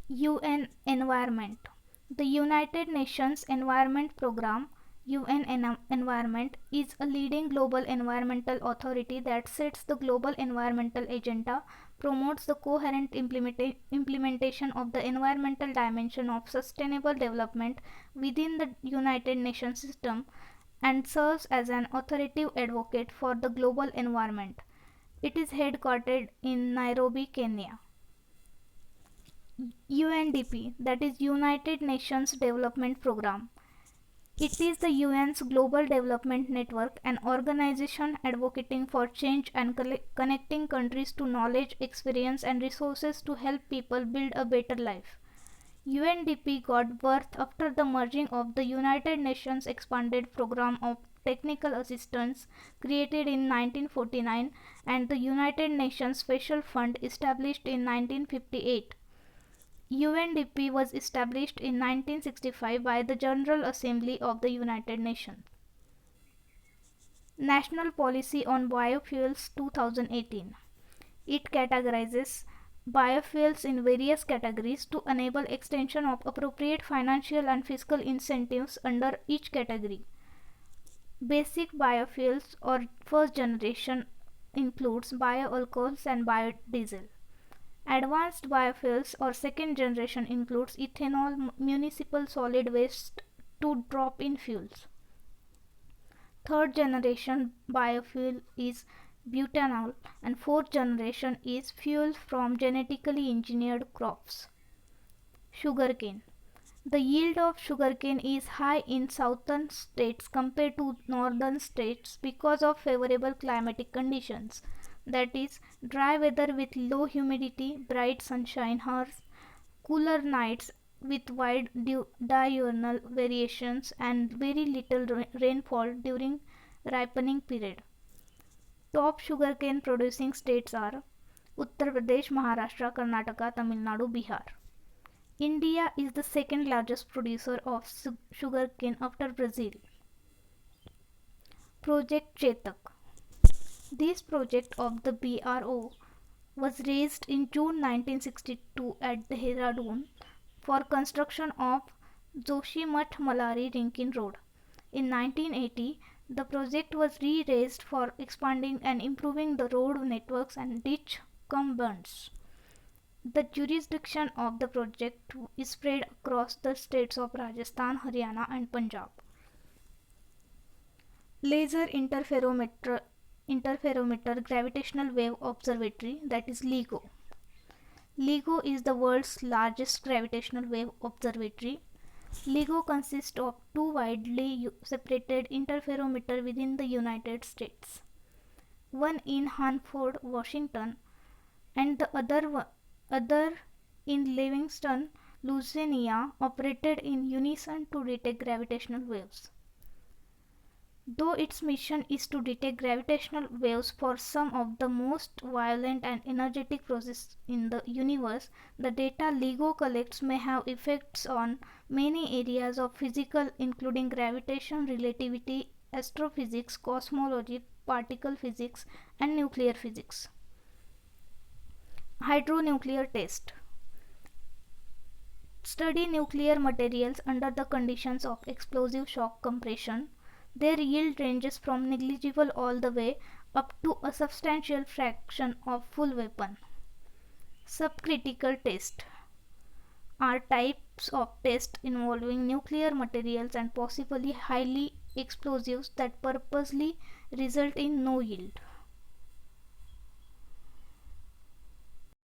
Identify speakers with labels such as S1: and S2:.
S1: UN Environment. The United Nations Environment Programme Environment is a leading global environmental authority that sets the global environmental agenda, promotes the coherent implementation of the environmental dimension of sustainable development within the United Nations system, and serves as an authoritative advocate for the global environment. It is headquartered in Nairobi, Kenya. UNDP, that is United Nations Development Programme. It is the UN's global development network, an organization advocating for change and connecting countries to knowledge, experience, and resources to help people build a better life. UNDP got birth after the merging of the United Nations Expanded Programme of Technical Assistance created in 1949 and the United Nations Special Fund established in 1958. UNDP was established in 1965 by the General Assembly of the United Nations. National Policy on Biofuels 2018. It categorizes biofuels in various categories to enable extension of appropriate financial and fiscal incentives under each category. Basic biofuels or first generation includes bioalcohols and biodiesel. Advanced biofuels or second generation includes ethanol, municipal solid waste to drop-in fuels. Third generation biofuel is butanol, and fourth generation is fuel from genetically engineered crops. Sugarcane. The yield of sugarcane is high in southern states compared to northern states because of favorable climatic conditions, that is, dry weather with low humidity, bright sunshine hours, cooler nights with wide diurnal variations, and very little rainfall during ripening period. Top sugarcane producing states are Uttar Pradesh, Maharashtra, Karnataka, Tamil Nadu, Bihar. India is the second largest producer of sugarcane after Brazil. Project Chetak. This project of the BRO was raised in June 1962 at Dehradun for construction of Joshimath Malari Rinkin Road. In 1980, the project was re-raised for expanding and improving the road networks and ditch bunds. The jurisdiction of the project is spread across the states of Rajasthan, Haryana, and Punjab. Laser Interferometer Gravitational Wave Observatory, that is LIGO. LIGO is the world's largest gravitational wave observatory. LIGO consists of two widely separated interferometers within the United States, one in Hanford, Washington, and the other in Livingston, Louisiana, operated in unison to detect gravitational waves. Though its mission is to detect gravitational waves for some of the most violent and energetic processes in the universe, the data LIGO collects may have effects on many areas of physics including gravitation, relativity, astrophysics, cosmology, particle physics, and nuclear physics. Hydronuclear test. Study nuclear materials under the conditions of explosive shock compression. Their yield ranges from negligible all the way up to a substantial fraction of full weapon. Subcritical test are types of tests involving nuclear materials and possibly highly explosives that purposely result in no yield.